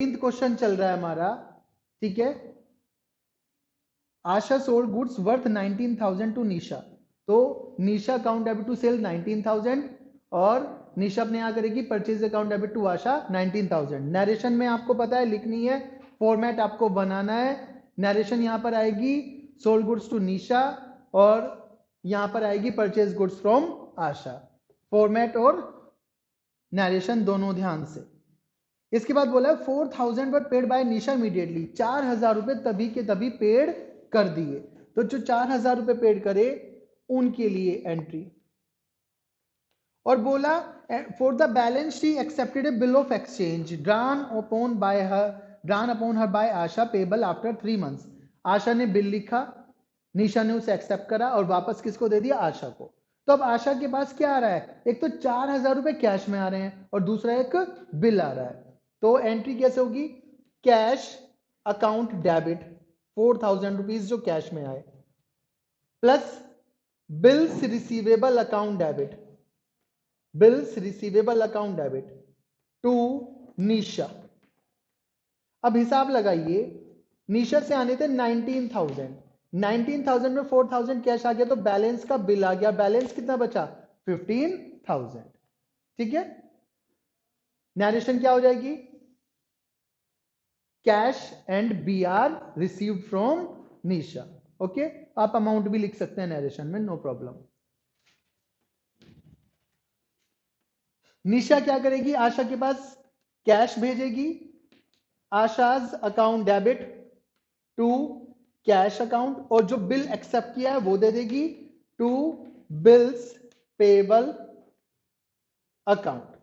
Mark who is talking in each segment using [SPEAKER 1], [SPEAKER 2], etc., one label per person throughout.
[SPEAKER 1] Question चल रहा है हमारा, ठीक है। Asha sold goods worth 19,000 to Nisha, तो Nisha account debit to sale 19,000 और निशा अपने यहां करेगी purchase account debit to Asha 19,000। Narration में आपको पता है लिखनी है, फॉर्मेट आपको बनाना है। नरेशन यहां पर आएगी सोल्ड गुड्स टू निशा और यहां पर आएगी purchase goods from Asha. Format और नरेशन दोनों ध्यान से। इसके बाद बोला 4,000 वर पेड बाय निशा इमीडिएटली, 4,000 रुपए तभी के तभी पेड कर दिए। तो जो 4,000 रुपए पेड करे उनके लिए एंट्री। और बोला for the balance she accepted a bill of exchange drawn upon her by Asha payable after 3 months. Asha ने बिल लिखा, निशा ने उसे एक्सेप्ट करा और वापस किसको दे दिया? आशा को। तो अब आशा के पास क्या आ रहा है? एक तो 4,000 रुपए कैश में आ रहे हैं और दूसरा एक बिल आ रहा है। तो एंट्री कैसे होगी? कैश अकाउंट डेबिट 4,000 रुपीज जो कैश में आए, plus bills receivable account debit, bills receivable account debit to Nisha. अब हिसाब लगाइए, निशा से आने थे 19,000, 19,000 में 4,000 कैश आ गया तो बैलेंस का बिल आ गया। बैलेंस कितना बचा? 15,000। ठीक है, नरेशन क्या हो जाएगी? Cash and B R received from Nisha. Okay, आप अमाउंट भी लिख सकते हैं नरेशन में, नो प्रॉब्लम। निशा क्या करेगी? आशा के पास कैश भेजेगी, Asha's account debit to cash account, और जो बिल एक्सेप्ट किया है वो दे देगी टू बिल्स पेबल अकाउंट।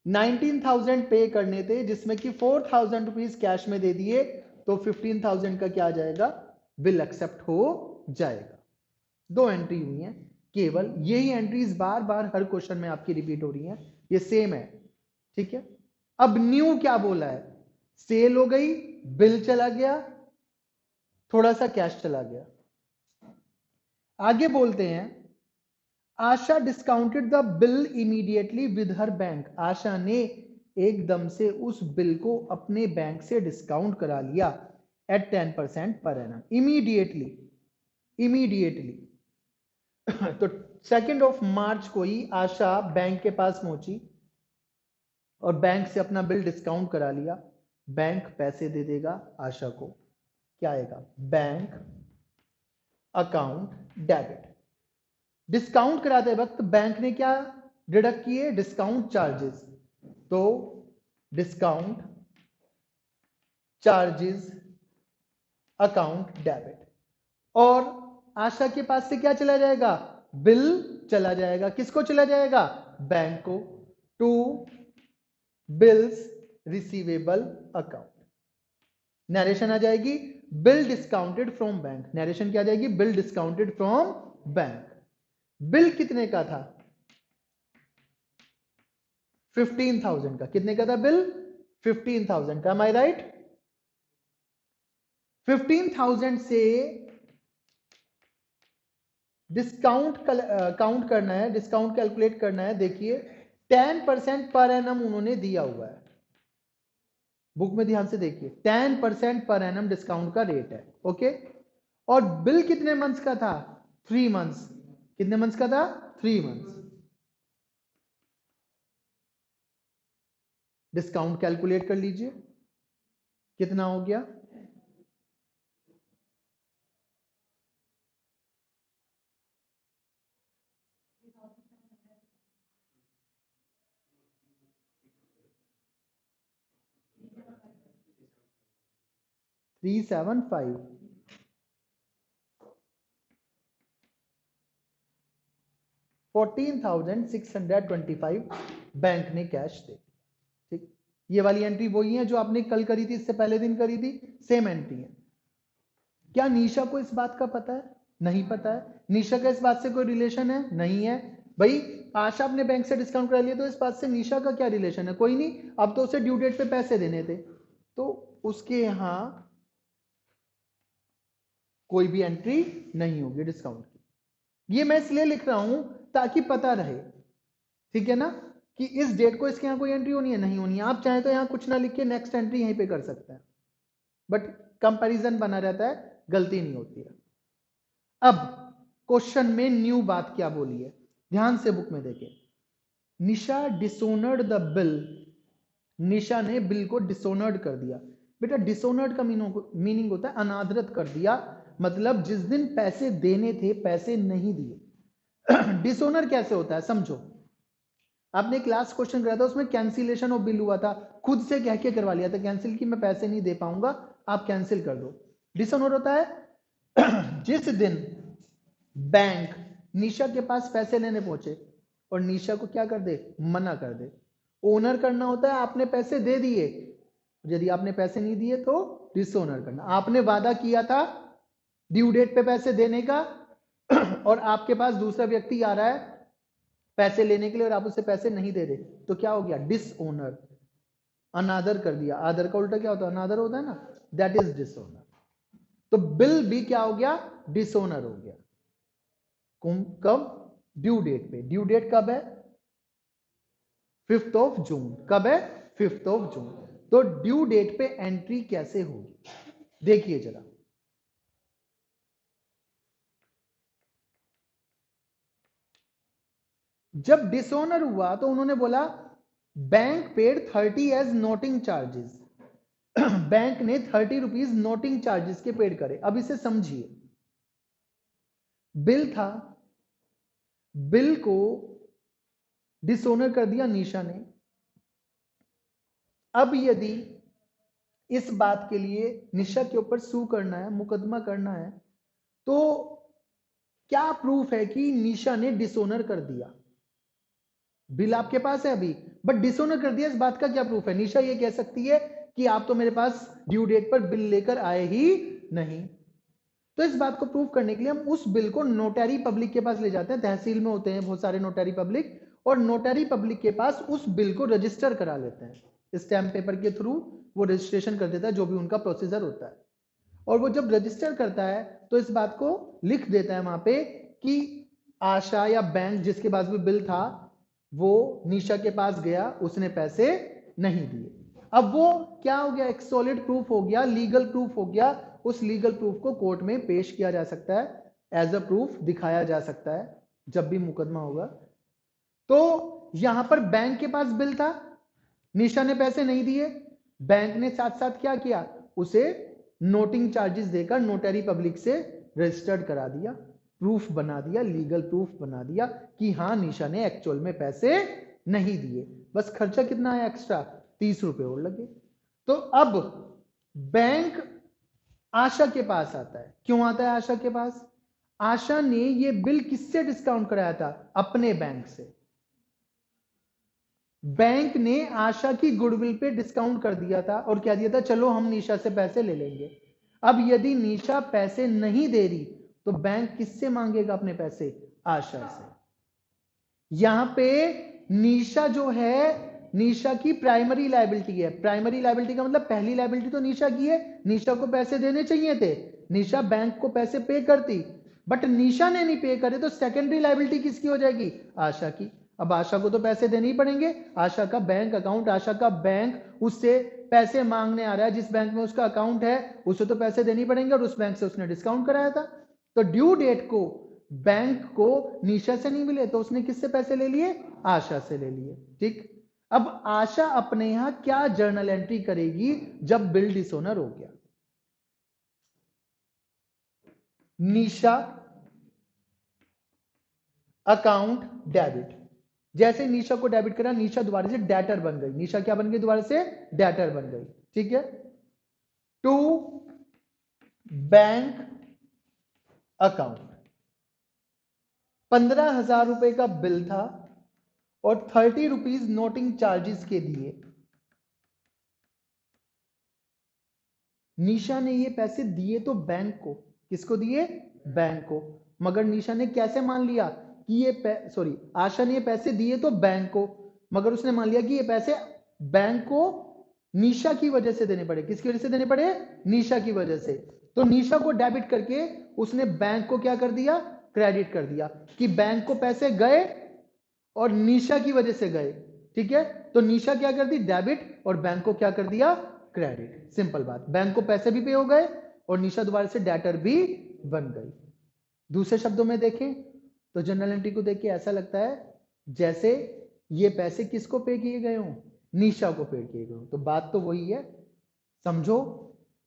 [SPEAKER 1] 19,000 पे करने थे जिसमें कि 4,000 रुपीज कैश में दे दिए, तो 15,000 का क्या आ जाएगा? बिल एक्सेप्ट हो जाएगा। दो एंट्री हुई हैं, केवल यही एंट्रीज बार बार हर क्वेश्चन में आपकी रिपीट हो रही हैं, ये सेम है। ठीक है, अब न्यू क्या बोला है? सेल हो गई, बिल चला गया, थोड़ा सा कैश चला गया। आगे बोलते हैं Asha discounted the bill immediately with her bank. Asha ने एकदम से उस बिल को अपने बैंक से डिस्काउंट करा लिया eight 10% per annum. Immediately, immediately. तो 2 मार्च को ही आशा बैंक के पास पहुंची और बैंक से अपना बिल डिस्काउंट करा लिया। बैंक पैसे दे देगा आशा को, क्या आएगा? Bank account debit. डिस्काउंट कराते वक्त बैंक ने क्या डिडक्ट किए? डिस्काउंट चार्जेस, तो डिस्काउंट चार्जेस अकाउंट डेबिट। और आशा के पास से क्या चला जाएगा? बिल चला जाएगा। किसको चला जाएगा? बैंक को, to bills receivable account. Narration आ जाएगी bill discounted from bank. Narration क्या आ जाएगी? Bill discounted from bank. Bill कितने का था? 15,000 का। कितने का था बिल? 15,000 का। एम आई राइट? 15,000 से डिस्काउंट काउंट करना है, डिस्काउंट कैलकुलेट करना है। देखिए 10% पर एनम उन्होंने दिया हुआ है, बुक में ध्यान से देखिए 10% पर एनम डिस्काउंट का रेट है। ओके, और बिल कितने मंथ्स का था? 3 मंथ्स। कितने मंथ्स का था? 3 मंथ्स। डिस्काउंट कैलकुलेट कर लीजिए, कितना हो गया? थ्री 14,625 बैंक ने कैश दे। ठीक, ये वाली एंट्री वही है जो आपने कल करी थी, इससे पहले दिन करी थी, सेम एंट्री है। क्या निशा को इस बात का पता है? नहीं पता है। निशा का इस बात से कोई रिलेशन है? नहीं है। भाई आशा अपने बैंक से डिस्काउंट करा लिया तो इस बात से निशा का क्या रिलेशन है? कोई नहीं। अब तो उसे ड्यू डेट पे पैसे देने थे, तो उसके यहां कोई भी एंट्री नहीं होगी डिस्काउंट की। ये मैं इसलिए लिख रहा हूं ताकि पता रहे, ठीक है ना, कि इस डेट को इसके यहाँ कोई एंट्री होनी है, नहीं होनी है। आप चाहें तो यहाँ कुछ ना लिख के नेक्स्ट एंट्री यहीं पे कर सकते हैं, बट कंपैरिजन बना रहता है, गलती नहीं होती है। अब क्वेश्चन में न्यू बात क्या बोली है, ध्यान से बुक में देखें। निशा डिसोनर्ड द बिल, निशा ने बिल को डिसोनर्ड कर दिया। बेटा डिसोनर्ड का मीनिंग होता है अनादरत कर दिया, मतलब जिस दिन पैसे देने थे पैसे नहीं दिए। डिसोनर कैसे होता है समझो, आपने क्लास क्वेश्चन कराया था उसमें कैंसिलेशन ऑफ बिल हुआ था, खुद से कह के करवा लिया था कैंसिल की मैं पैसे नहीं दे पाऊंगा, आप कैंसिल कर दो। डिसोनर होता है जिस दिन बैंक निशा के पास पैसे लेने पहुंचे और निशा को क्या कर दे, मना कर दे। ओनर करना होता है आपने पैसे दे दिए, यदि आपने पैसे नहीं दिए तो डिसोनर करना। आपने वादा किया था ड्यू डेट पे पैसे देने का और आपके पास दूसरा व्यक्ति आ रहा है पैसे लेने के लिए और आप उसे पैसे नहीं दे रहे, तो क्या हो गया, डिसओनर, अनादर कर दिया। आदर का उल्टा क्या होता है, अनादर होता है ना, दैट इज डिसओनर। तो बिल भी क्या हो गया, डिसओनर हो गया। कब, ड्यू डेट पे। ड्यू डेट कब है, 5 जून। कब है, 5 जून। तो ड्यू डेट पे एंट्री कैसे होगी, देखिए जरा। जब डिसऑनर हुआ तो उन्होंने बोला bank paid 30 as noting charges, bank ने 30 रुपीज नोटिंग चार्जेस के पेड करे। अब इसे समझिए, बिल था, बिल को डिसऑनर कर दिया निशा ने। अब यदि इस बात के लिए निशा के ऊपर सू करना है, मुकदमा करना है, तो क्या प्रूफ है कि निशा ने डिसऑनर कर दिया। बिल आपके पास है अभी, बट डिसऑनर कर दिया, इस बात का क्या प्रूफ है। निशा ये कह सकती है कि आप तो मेरे पास ड्यू डेट पर बिल लेकर आए ही नहीं। तो इस बात को प्रूव करने के लिए हम उस बिल को नोटरी पब्लिक के पास ले जाते हैं। तहसील में होते हैं बहुत सारे नोटरी पब्लिक, और नोटरी पब्लिक के पास उस बिल को रजिस्टर करा लेते हैं। स्टैम्प पेपर के थ्रू वो रजिस्ट्रेशन कर देता है, जो भी उनका प्रोसीजर होता है। और वो जब रजिस्टर करता है तो इस बात को लिख देता है वहां पे कि आशा या बैंक जिसके पास भी बिल था वो निशा के पास गया, उसने पैसे नहीं दिए। अब वो क्या हो गया, एक सॉलिड प्रूफ हो गया, लीगल प्रूफ हो गया। उस लीगल प्रूफ को कोर्ट में पेश किया जा सकता है, एज अ प्रूफ दिखाया जा सकता है जब भी मुकदमा होगा। तो यहां पर बैंक के पास बिल था, निशा ने पैसे नहीं दिए, बैंक ने साथ साथ क्या किया, उसे नोटिंग चार्जेस देकर नोटरी पब्लिक से रजिस्टर्ड करा दिया, प्रूफ बना दिया, लीगल प्रूफ बना दिया कि हाँ निशा ने एक्चुअल में पैसे नहीं दिए। बस खर्चा कितना आया एक्स्ट्रा, 30 रुपए और लगे। तो अब बैंक आशा के पास आता है। क्यों आता है आशा के पास, आशा ने ये बिल किससे डिस्काउंट कराया था, अपने बैंक से। बैंक ने आशा की गुडविल पे डिस्काउंट कर दिया था और क्या दिया था, चलो हम निशा से पैसे ले लेंगे। अब यदि निशा पैसे नहीं दे रही तो बैंक किससे मांगेगा अपने पैसे, आशा से। यहां पे निशा जो है, निशा की प्राइमरी लायबिलिटी है। प्राइमरी लायबिलिटी का मतलब पहली लायबिलिटी तो निशा की है, निशा को पैसे देने चाहिए थे, निशा बैंक को पैसे पे करती, बट निशा ने नहीं पे करे तो सेकेंडरी लायबिलिटी किसकी हो जाएगी, आशा की। अब आशा को तो पैसे देने ही पड़ेंगे, आशा का बैंक अकाउंट, आशा का बैंक उससे पैसे मांगने आ रहा है, जिस बैंक में उसका अकाउंट है उसे तो पैसे देने ही पड़ेंगे, और उस बैंक से उसने डिस्काउंट कराया था। तो ड्यू डेट को बैंक को निशा से नहीं मिले तो उसने किससे पैसे ले लिए, आशा से ले लिए। ठीक, अब आशा अपने यहां क्या जर्नल एंट्री करेगी जब बिल डिसऑनर हो गया, निशा अकाउंट डेबिट। जैसे निशा को डेबिट करा, निशा दोबारा से डेटर बन गई। निशा क्या बन गई, दोबारा से डेटर बन गई। ठीक है, टू बैंक अकाउंट 15,000 रुपए का बिल था और 30 रुपीज नोटिंग चार्जेस के दिए। निशा ने ये पैसे दिए तो बैंक को, किसको दिए, बैंक को। मगर निशा ने कैसे मान लिया कि ये आशा ने ये पैसे दिए तो बैंक को, मगर उसने मान लिया कि ये पैसे बैंक को निशा की वजह से देने पड़े। किसकी वजह से देने पड़े, निशा की वजह से। तो निशा को डेबिट करके उसने बैंक को क्या कर दिया, क्रेडिट कर दिया, कि बैंक को पैसे गए और निशा की वजह से गए। ठीक है, तो निशा क्या कर दी, डेबिट, और बैंक को क्या कर दिया, क्रेडिट। सिंपल बात, बैंक को पैसे भी पे हो गए और निशा दोबारा से डेटर भी बन गई। दूसरे शब्दों में देखें तो जनरल एंट्री को देख के ऐसा लगता है जैसे ये पैसे किसको पे किए गए हों, निशा को पे किए गए हों। तो बात तो वही है, समझो,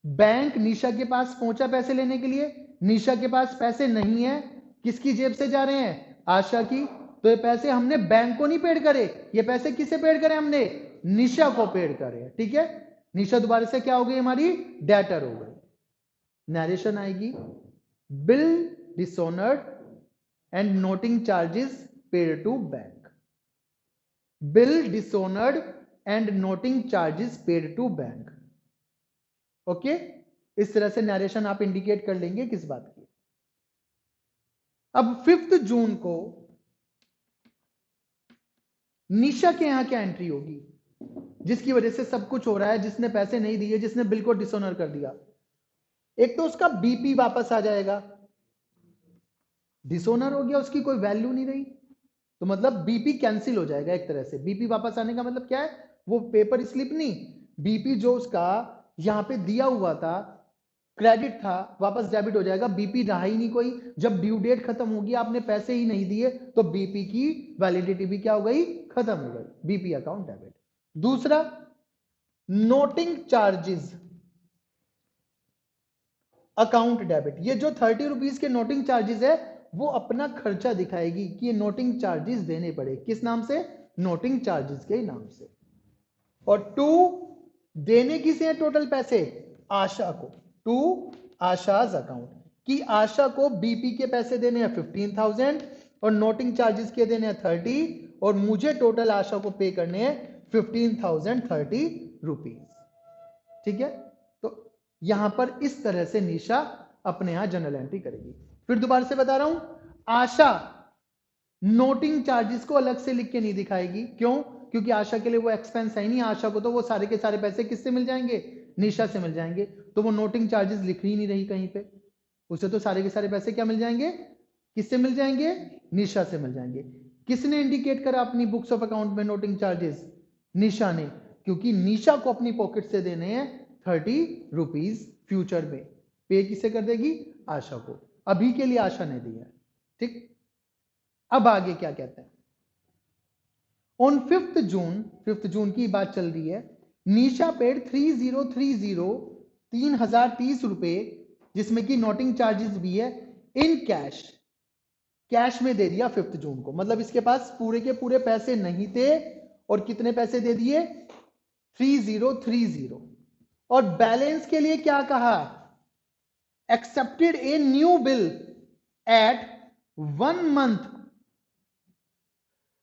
[SPEAKER 1] बैंक निशा के पास पहुंचा पैसे लेने के लिए, निशा के पास पैसे नहीं है, किसकी जेब से जा रहे हैं, आशा की। तो ये पैसे हमने बैंक को नहीं पेड करे, ये पैसे किसे पेड करे, हमने निशा को पेड करे। ठीक है, निशा दोबारा से क्या हो गई, हमारी डेटर हो गई। नरेशन आएगी, bill dishonoured and noting charges paid to bank. Bill dishonoured and noting charges paid to bank. Okay, इस तरह से नरेशन आप इंडिकेट कर लेंगे किस बात की। अब 5 जून को निशा के यहां क्या एंट्री होगी, जिसकी वजह से सब कुछ हो रहा है, जिसने पैसे नहीं दिए, जिसने बिल को डिसऑनर कर दिया। एक तो उसका बीपी वापस आ जाएगा, डिसऑनर हो गया, उसकी कोई वैल्यू नहीं रही, तो मतलब बीपी कैंसिल हो जाएगा एक तरह से। बीपी वापस आने का मतलब क्या है, वो पेपर स्लिप नहीं, बीपी जो उसका यहां पे दिया हुआ था, क्रेडिट था, वापस डेबिट हो जाएगा। बीपी रहा ही नहीं कोई, जब ड्यू डेट खत्म होगी, आपने पैसे ही नहीं दिए, तो बीपी की वैलिडिटी भी क्या हो गई, खत्म हो गई, बीपी अकाउंट डेबिट। दूसरा, नोटिंग चार्जेस अकाउंट डेबिट। ये जो 30 रुपीज के नोटिंग चार्जेस है, वो अपना खर्चा दिखाएगी कि ये नोटिंग चार्जेस देने पड़े, किस नाम से, नोटिंग चार्जेस के नाम से। और 2 देने किसे हैं टोटल पैसे, आशा को, टू आशाज अकाउंट, कि आशा को बीपी के पैसे देने हैं 15,000 और नोटिंग चार्जेस के देने हैं 30, और मुझे टोटल आशा को पे करने हैं 15,030 रुपीज। ठीक है, तो यहां पर इस तरह से निशा अपने यहां जनरल एंट्री करेगी। फिर दोबारा से बता रहा हूं, आशा नोटिंग चार्जेस को अलग से लिख के नहीं दिखाएगी, क्यों, क्योंकि आशा के लिए वो एक्सपेंस है नहीं, आशा को तो वो सारे के सारे पैसे किससे मिल जाएंगे, निशा से मिल जाएंगे, तो वो नोटिंग चार्जेस लिख ही नहीं रही कहीं पे, उसे तो सारे के सारे पैसे क्या मिल जाएंगे, किससे मिल जाएंगे, निशा से मिल जाएंगे। किसने इंडिकेट करा अपनी बुक्स ऑफ अकाउंट में नोटिंग चार्जेस, निशा ने, क्योंकि निशा को अपनी पॉकेट से देने हैं 30 रुपीज फ्यूचर में। पे किसे कर देगी, आशा को, अभी के लिए आशा ने दिया है। ठीक, अब आगे क्या कहते हैं, ऑन 5 जून की बात चल रही है, निशा पेड 3030 रुपए, जिसमें कि नोटिंग चार्जेस भी है, इन कैश, कैश में दे दिया 5 जून को। मतलब इसके पास पूरे के पूरे पैसे नहीं थे, और कितने पैसे दे दिए, 3030, और बैलेंस के लिए क्या कहा, accepted a new bill eight 1 month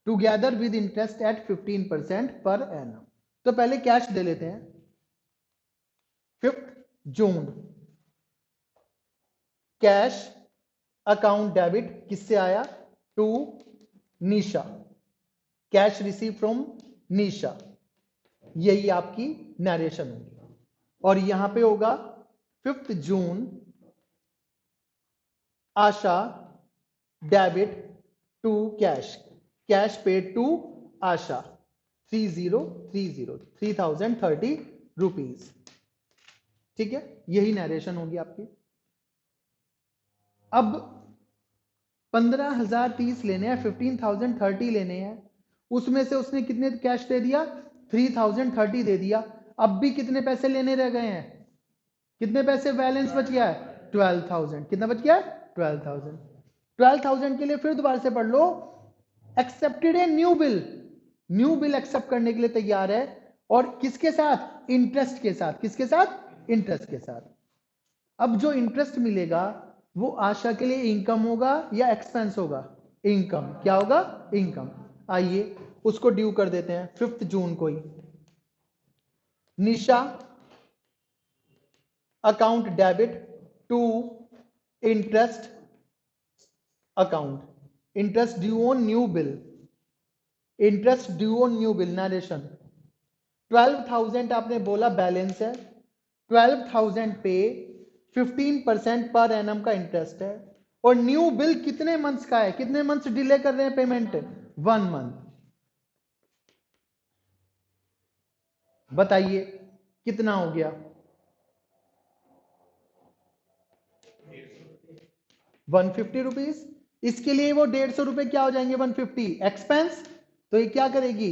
[SPEAKER 1] together with interest eight 15% per annum. तो पहले कैश दे लेते हैं। 5 जून कैश अकाउंट डेबिट किससे आया, to Nisha, cash receive from Nisha, यही आपकी नरेशन होगी। और यहां पे होगा 5 जून Asha debit to cash, cash paid to Asha 3030 rupees. ठीक है, यही नरेशन होगी आपकी। अब 15,030 लेने हैं, 15,030 लेने हैं, उसमें से उसने कितने कैश दे दिया, 3,030 दे दिया। अब भी कितने पैसे लेने रह गए हैं, कितने पैसे बैलेंस बच गया है, 12,000। कितना बच गया, 12,000। 12,000 के लिए फिर दोबारा से पढ़ लो, accepted a new bill, new bill accept करने के लिए तैयार है, और किसके साथ, इंटरेस्ट के साथ, किसके साथ, इंटरेस्ट के साथ। अब जो इंटरेस्ट मिलेगा वो आशा के लिए इनकम होगा या एक्सपेंस होगा, इनकम, क्या होगा, इनकम। आइए उसको ड्यू कर देते हैं 5 जून को ही। Nisha account debit to interest account, interest due on new bill, interest due on new bill, narration. 12,000 आपने बोला बैलेंस है, 12,000 पे 15% पर एनम का इंटरेस्ट है, और न्यू बिल कितने मंथ्स का है, कितने मंथ्स डिले कर रहे हैं पेमेंट, 1 मंथ। बताइए कितना हो गया? 150 रुपीज। इसके लिए वो 150 रुपए क्या हो जाएंगे? 150 एक्सपेंस। तो ये क्या करेगी?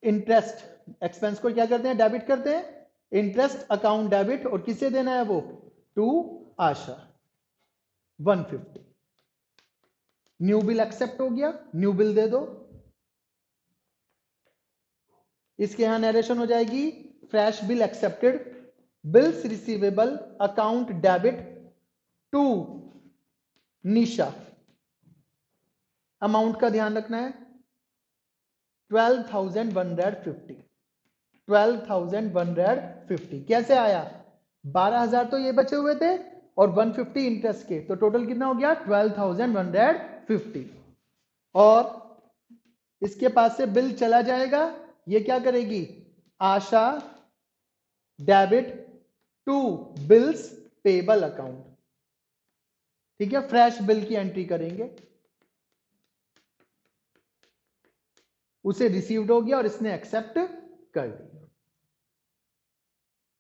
[SPEAKER 1] इंटरेस्ट। एक्सपेंस को क्या करते हैं? डेबिट करते हैं। इंटरेस्ट अकाउंट डेबिट, और किसे देना है वो? To Asha. 150। New bill accept हो गया, न्यू बिल दे दो। इसके यहां नरेशन हो जाएगी, fresh bill accepted, bills receivable account debit to Nisha. Amount का ध्यान रखना है, 12,150। 12,150 कैसे आया? 12,000 तो ये बचे हुए थे और 150 इंटरेस्ट के, तो टोटल कितना हो गया? 12,150। और इसके पास से बिल चला जाएगा, ये क्या करेगी? Asha debit to bills payable account. ठीक है, फ्रेश बिल की एंट्री करेंगे। उसे रिसीव्ड हो गया और इसने एक्सेप्ट कर दिया।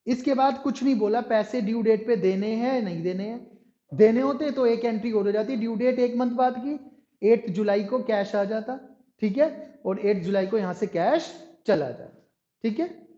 [SPEAKER 1] इसके बाद कुछ नहीं बोला, पैसे ड्यू डेट पे देने हैं नहीं देने हैं। देने होते तो एक एंट्री और हो जाती, ड्यू डेट एक मंथ बाद की, 8 जुलाई को कैश आ जाता। ठीक है, और 8 जुलाई को यहां से कैश चला जाता। ठीक है।